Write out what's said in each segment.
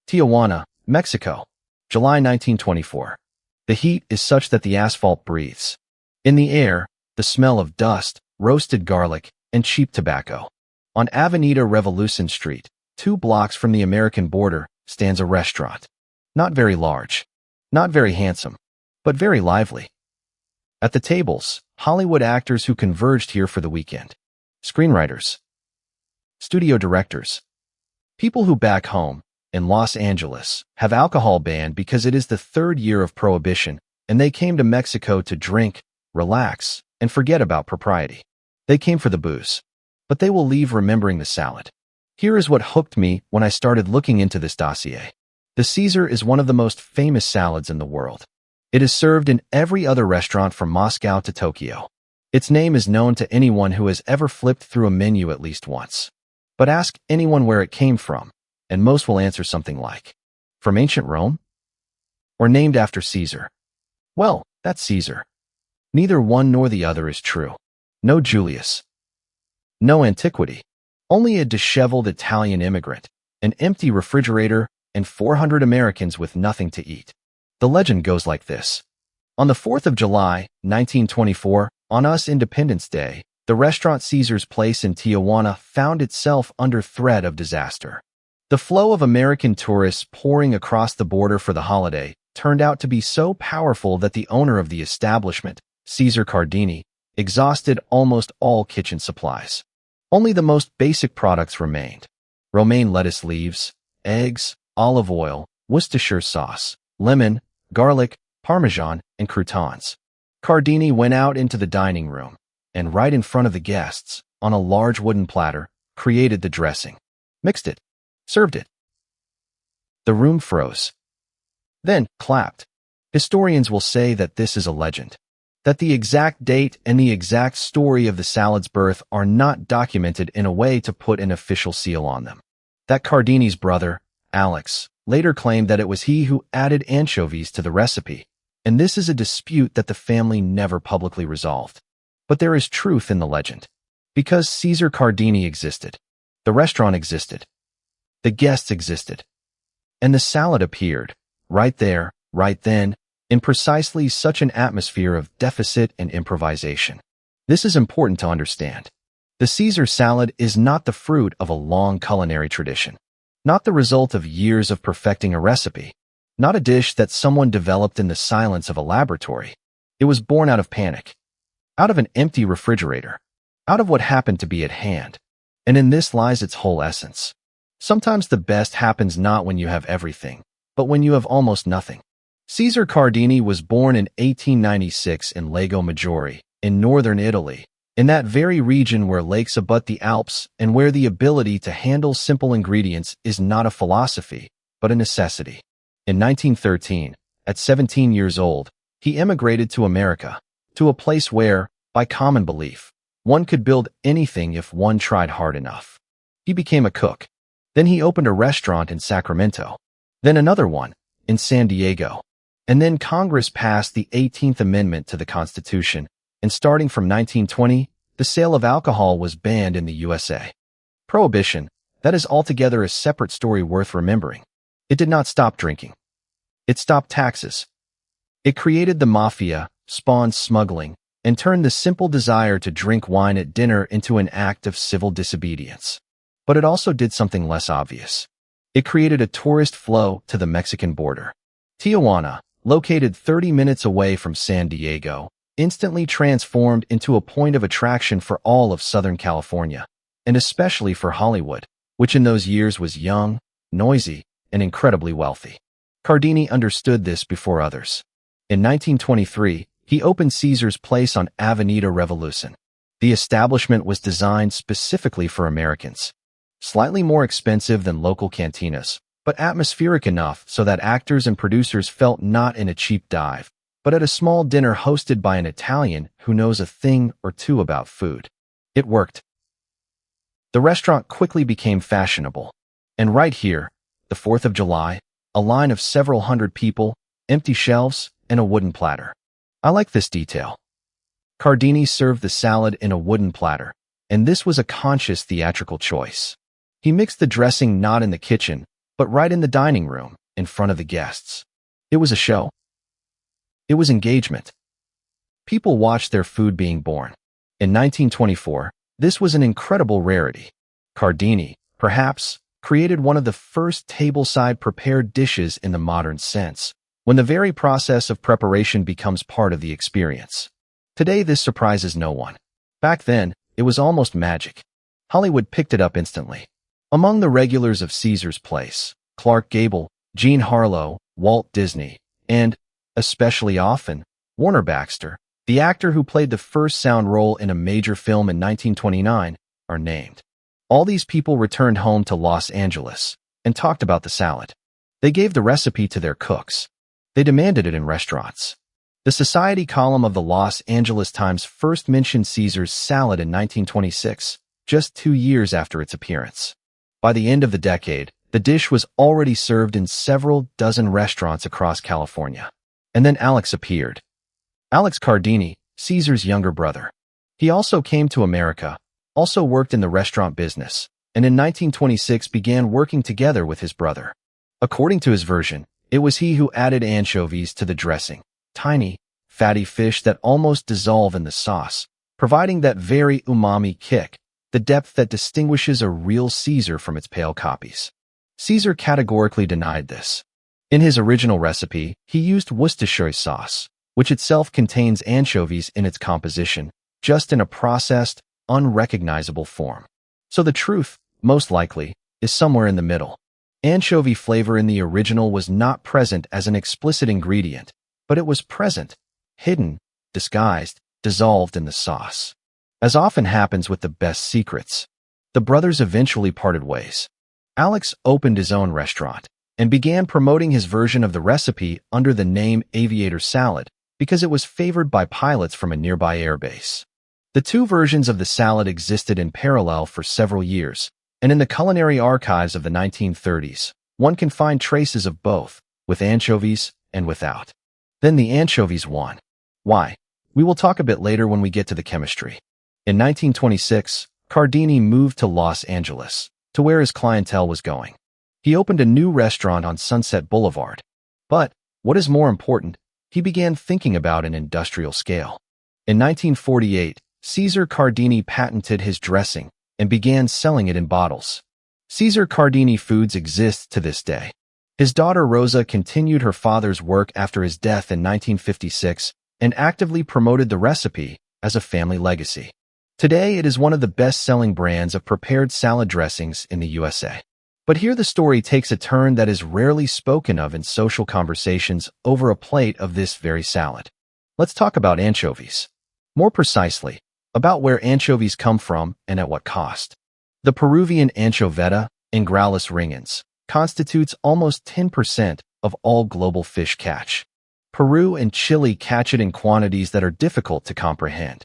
Tijuana, Mexico, July 1924. The heat is such that the asphalt breathes. In the air, the smell of dust, roasted garlic, and cheap tobacco. On Avenida Revolution Street, 2 blocks from the American border, stands a restaurant. Not very large, not very handsome, but very lively. At the tables, Hollywood actors who converged here for the weekend. Screenwriters. Studio directors. People who back home, in Los Angeles, have alcohol banned because it is the 3rd year of Prohibition, and they came to Mexico to drink, relax, and forget about propriety. They came for the booze. But they will leave remembering the salad. Here is what hooked me when I started looking into this dossier. The Caesar is one of the most famous salads in the world. It is served in every other restaurant from Moscow to Tokyo. Its name is known to anyone who has ever flipped through a menu at least once. But ask anyone where it came from, and most will answer something like, from ancient Rome? Or named after Caesar? Well, that's Caesar. Neither one nor the other is true. No Julius. No antiquity. Only a disheveled Italian immigrant, an empty refrigerator, and 400 Americans with nothing to eat. The legend goes like this. On the 4th of July, 1924, on US Independence Day, the restaurant Caesar's Place in Tijuana found itself under threat of disaster. The flow of American tourists pouring across the border for the holiday turned out to be so powerful that the owner of the establishment, Caesar Cardini, exhausted almost all kitchen supplies. Only the most basic products remained. Romaine lettuce leaves, eggs, olive oil, Worcestershire sauce, lemon, garlic, parmesan, and croutons. Cardini went out into the dining room, and right in front of the guests, on a large wooden platter, created the dressing, mixed it, served it. The room froze. Then clapped. Historians will say that this is a legend, that the exact date and the exact story of the salad's birth are not documented in a way to put an official seal on them. That Cardini's brother, Alex, later claimed that it was he who added anchovies to the recipe, and this is a dispute that the family never publicly resolved. But there is truth in the legend. Because Caesar Cardini existed, the restaurant existed, the guests existed, and the salad appeared, right there, right then, in precisely such an atmosphere of deficit and improvisation. This is important to understand. The Caesar salad is not the fruit of a long culinary tradition, not the result of years of perfecting a recipe, not a dish that someone developed in the silence of a laboratory. It was born out of panic, out of an empty refrigerator, out of what happened to be at hand. And in this lies its whole essence. Sometimes the best happens not when you have everything, but when you have almost nothing. Caesar Cardini was born in 1896 in Lago Maggiore, in northern Italy, in that very region where lakes abut the Alps and where the ability to handle simple ingredients is not a philosophy, but a necessity. In 1913, at 17 years old, he emigrated to America, to a place where, by common belief, one could build anything if one tried hard enough. He became a cook. Then he opened a restaurant in Sacramento. Then another one, in San Diego. And then Congress passed the 18th Amendment to the Constitution, and starting from 1920, the sale of alcohol was banned in the USA. Prohibition, that is altogether a separate story worth remembering. It did not stop drinking. It stopped taxes. It created the mafia, spawned smuggling, and turned the simple desire to drink wine at dinner into an act of civil disobedience. But it also did something less obvious. It created a tourist flow to the Mexican border. Tijuana, located 30 minutes away from San Diego, instantly transformed into a point of attraction for all of Southern California, and especially for Hollywood, which in those years was young, noisy, and incredibly wealthy. Cardini understood this before others. In 1923, he opened Caesar's Place on Avenida Revolution. The establishment was designed specifically for Americans. Slightly more expensive than local cantinas, but atmospheric enough so that actors and producers felt not in a cheap dive, but at a small dinner hosted by an Italian who knows a thing or two about food. It worked. The restaurant quickly became fashionable. And right here, the 4th of July, a line of several hundred people, empty shelves, and a wooden platter. I like this detail. Cardini served the salad in a wooden platter, and this was a conscious theatrical choice. He mixed the dressing not in the kitchen, but right in the dining room, in front of the guests. It was a show. It was engagement. People watched their food being born. In 1924, this was an incredible rarity. Cardini, perhaps, created one of the first tableside prepared dishes in the modern sense, when the very process of preparation becomes part of the experience. Today, this surprises no one. Back then, it was almost magic. Hollywood picked it up instantly. Among the regulars of Caesar's Place, Clark Gable, Jean Harlow, Walt Disney, and, especially often, Warner Baxter, the actor who played the first sound role in a major film in 1929, are named. All these people returned home to Los Angeles and talked about the salad. They gave the recipe to their cooks. They demanded it in restaurants. The Society column of the Los Angeles Times first mentioned Caesar's salad in 1926, just 2 years after its appearance. By the end of the decade, the dish was already served in several dozen restaurants across California. And then Alex appeared. Alex Cardini, Caesar's younger brother. He also came to America, also worked in the restaurant business, and in 1926 began working together with his brother. According to his version, it was he who added anchovies to the dressing, tiny, fatty fish that almost dissolve in the sauce, providing that very umami kick, the depth that distinguishes a real Caesar from its pale copies. Caesar categorically denied this. In his original recipe, he used Worcestershire sauce, which itself contains anchovies in its composition, just in a processed, unrecognizable form. So the truth, most likely, is somewhere in the middle. Anchovy flavor in the original was not present as an explicit ingredient, but it was present, hidden, disguised, dissolved in the sauce. As often happens with the best secrets, the brothers eventually parted ways. Alex opened his own restaurant and began promoting his version of the recipe under the name Aviator Salad because it was favored by pilots from a nearby airbase. The two versions of the salad existed in parallel for several years, and in the culinary archives of the 1930s, one can find traces of both, with anchovies and without. Then the anchovies won. Why? We will talk a bit later when we get to the chemistry. In 1926, Cardini moved to Los Angeles, to where his clientele was going. He opened a new restaurant on Sunset Boulevard. But, what is more important, he began thinking about an industrial scale. In 1948, Caesar Cardini patented his dressing and began selling it in bottles. Caesar Cardini Foods exists to this day. His daughter Rosa continued her father's work after his death in 1956 and actively promoted the recipe as a family legacy. Today, it is one of the best-selling brands of prepared salad dressings in the USA. But here the story takes a turn that is rarely spoken of in social conversations over a plate of this very salad. Let's talk about anchovies. More precisely, about where anchovies come from and at what cost. The Peruvian anchoveta, Ingralis ringens, constitutes almost 10% of all global fish catch. Peru and Chile catch it in quantities that are difficult to comprehend.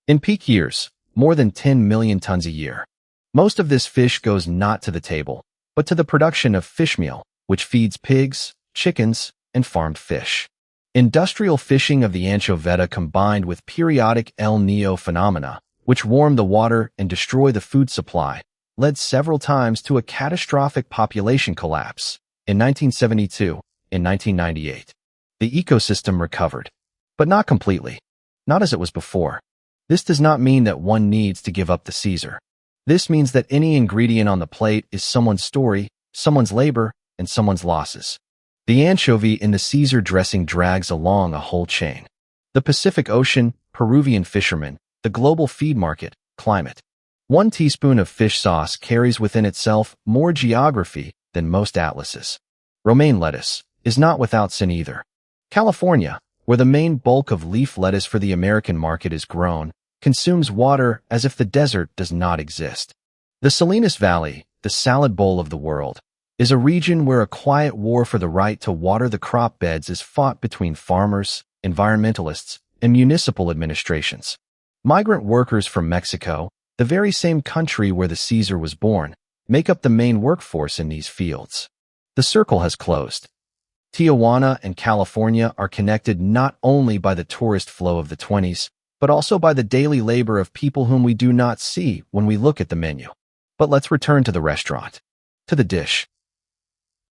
In peak years, more than 10 million tons a year. Most of this fish goes not to the table, but to the production of fish meal, which feeds pigs, chickens, and farmed fish. Industrial fishing of the anchoveta combined with periodic El Niño phenomena, which warm the water and destroy the food supply, led several times to a catastrophic population collapse. In 1972, in 1998, the ecosystem recovered, but not completely, not as it was before. This does not mean that one needs to give up the Caesar. This means that any ingredient on the plate is someone's story, someone's labor, and someone's losses. The anchovy in the Caesar dressing drags along a whole chain. The Pacific Ocean, Peruvian fishermen, the global feed market, climate. 1 teaspoon of fish sauce carries within itself more geography than most atlases. Romaine lettuce is not without sin either. California, where the main bulk of leaf lettuce for the American market is grown, consumes water as if the desert does not exist. The Salinas Valley, the salad bowl of the world, is a region where a quiet war for the right to water the crop beds is fought between farmers, environmentalists, and municipal administrations. Migrant workers from Mexico, the very same country where the Caesar was born, make up the main workforce in these fields. The circle has closed. Tijuana and California are connected not only by the tourist flow of the 20s, but also by the daily labor of people whom we do not see when we look at the menu. But let's return to the restaurant, to the dish.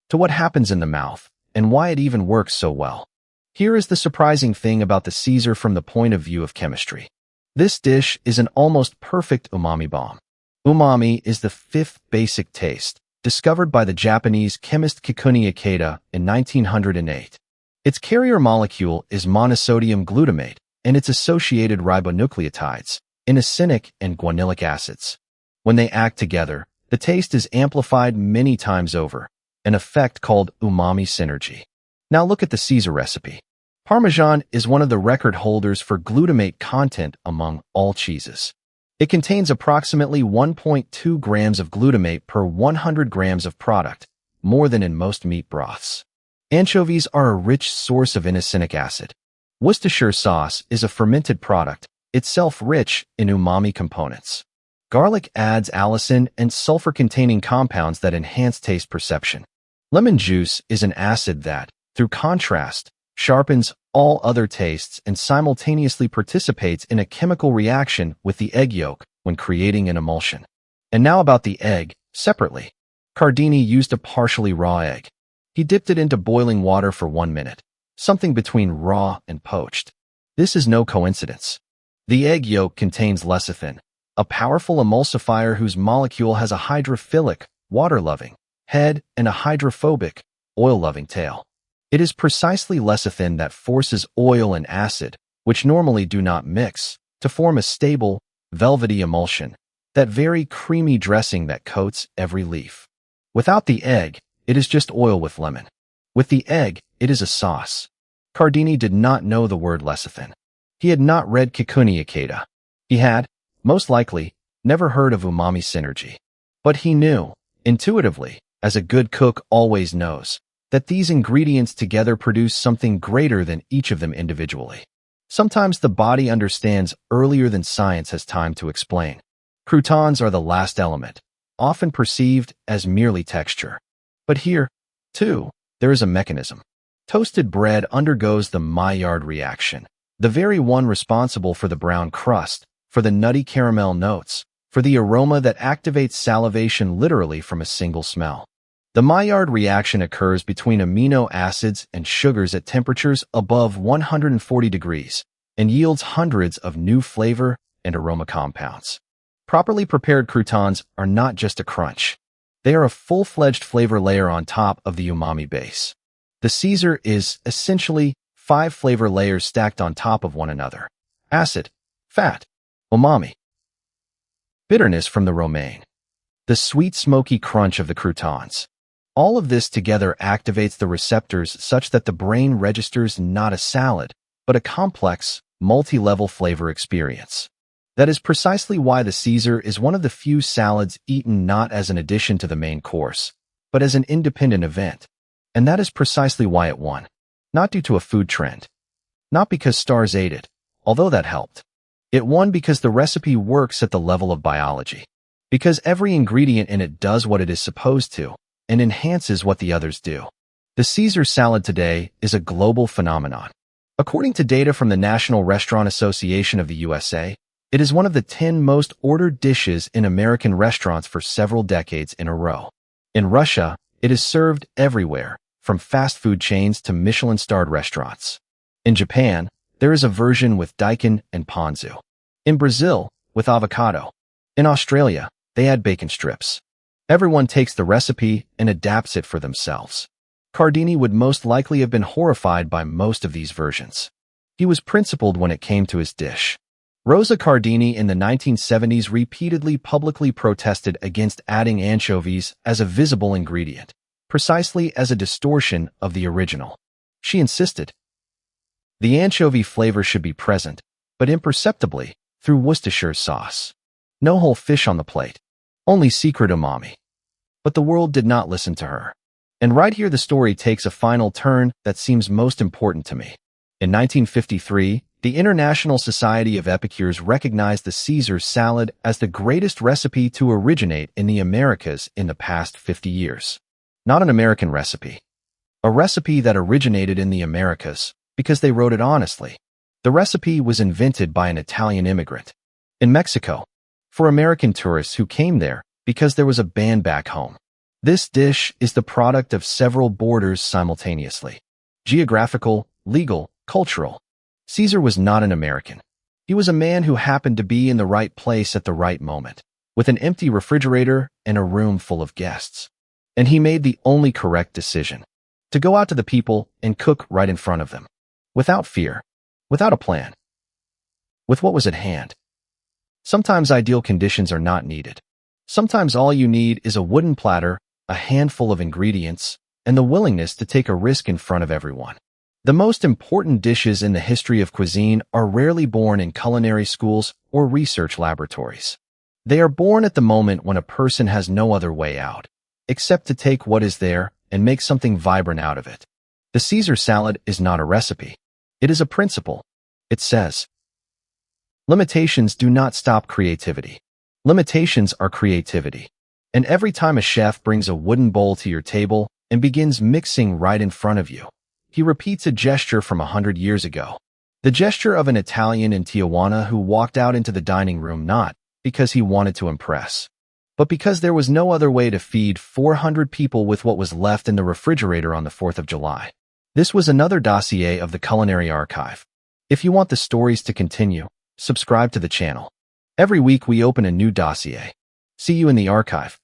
to what happens in the mouth, and why it even works so well. Here is the surprising thing about the Caesar from the point of view of chemistry. This dish is an almost perfect umami bomb. Umami is the fifth basic taste, discovered by the Japanese chemist Kikuchi Ikeda in 1908. Its carrier molecule is monosodium glutamate, and its associated ribonucleotides, inosinic and guanylyl acids. When they act together, the taste is amplified many times over, an effect called umami synergy. Now look at the Caesar recipe. Parmesan is one of the record holders for glutamate content among all cheeses. It contains approximately 1.2 grams of glutamate per 100 grams of product, more than in most meat broths. Anchovies are a rich source of inosinic acid. Worcestershire sauce is a fermented product, itself rich in umami components. Garlic adds allicin and sulfur-containing compounds that enhance taste perception. Lemon juice is an acid that, through contrast, sharpens all other tastes and simultaneously participates in a chemical reaction with the egg yolk when creating an emulsion. And now about the egg, separately. Cardini used a partially raw egg. He dipped it into boiling water for 1 minute, something between raw and poached. This is no coincidence. The egg yolk contains lecithin, a powerful emulsifier whose molecule has a hydrophilic, water-loving, head and a hydrophobic, oil-loving tail. It is precisely lecithin that forces oil and acid, which normally do not mix, to form a stable, velvety emulsion, that very creamy dressing that coats every leaf. Without the egg, it is just oil with lemon. With the egg, it is a sauce. Cardini did not know the word lecithin. He had not read Kikuchi Ikeda. He had, most likely, never heard of umami synergy. But he knew, intuitively, as a good cook always knows, that these ingredients together produce something greater than each of them individually. Sometimes the body understands earlier than science has time to explain. Croutons are the last element, often perceived as merely texture. But here, too, there is a mechanism. Toasted bread undergoes the Maillard reaction, the very one responsible for the brown crust, for the nutty caramel notes, for the aroma that activates salivation literally from a single smell. The Maillard reaction occurs between amino acids and sugars at temperatures above 140 degrees and yields hundreds of new flavor and aroma compounds. Properly prepared croutons are not just a crunch. They are a full-fledged flavor layer on top of the umami base. The Caesar is, essentially, 5 flavor layers stacked on top of one another. Acid, fat, umami, bitterness from the romaine, the sweet smoky crunch of the croutons. All of this together activates the receptors such that the brain registers not a salad, but a complex, multi-level flavor experience. That is precisely why the Caesar is one of the few salads eaten not as an addition to the main course, but as an independent event. And that is precisely why it won. Not due to a food trend. Not because stars ate it, although that helped. It won because the recipe works at the level of biology. Because every ingredient in it does what it is supposed to, and enhances what the others do. The Caesar salad today is a global phenomenon. According to data from the National Restaurant Association of the USA, it is one of the 10 most ordered dishes in American restaurants for several decades in a row. In Russia, it is served everywhere, from fast food chains to Michelin-starred restaurants. In Japan, there is a version with daikon and ponzu. In Brazil, with avocado. In Australia, they add bacon strips. Everyone takes the recipe and adapts it for themselves. Cardini would most likely have been horrified by most of these versions. He was principled when it came to his dish. Rosa Cardini in the 1970s repeatedly publicly protested against adding anchovies as a visible ingredient, precisely as a distortion of the original. She insisted the anchovy flavor should be present, but imperceptibly, through Worcestershire sauce. No whole fish on the plate. Only secret umami. But the world did not listen to her. And right here the story takes a final turn that seems most important to me. In 1953, the International Society of Epicures recognized the Caesar salad as the greatest recipe to originate in the Americas in the past 50 years. Not an American recipe. A recipe that originated in the Americas because they wrote it honestly. The recipe was invented by an Italian immigrant in Mexico for American tourists who came there because there was a ban back home. This dish is the product of several borders simultaneously: geographical, legal, cultural. Caesar was not an American. He was a man who happened to be in the right place at the right moment, with an empty refrigerator and a room full of guests. And he made the only correct decision: to go out to the people and cook right in front of them, without fear, without a plan, with what was at hand. Sometimes ideal conditions are not needed. Sometimes all you need is a wooden platter, a handful of ingredients, and the willingness to take a risk in front of everyone. The most important dishes in the history of cuisine are rarely born in culinary schools or research laboratories. They are born at the moment when a person has no other way out, except to take what is there and make something vibrant out of it. The Caesar salad is not a recipe. It is a principle. It says, limitations do not stop creativity. Limitations are creativity. And every time a chef brings a wooden bowl to your table and begins mixing right in front of you, he repeats a gesture from 100 years ago. The gesture of an Italian in Tijuana who walked out into the dining room not because he wanted to impress, but because there was no other way to feed 400 people with what was left in the refrigerator on the 4th of July. This was another dossier of the Culinary Archive. If you want the stories to continue, subscribe to the channel. Every week we open a new dossier. See you in the archive.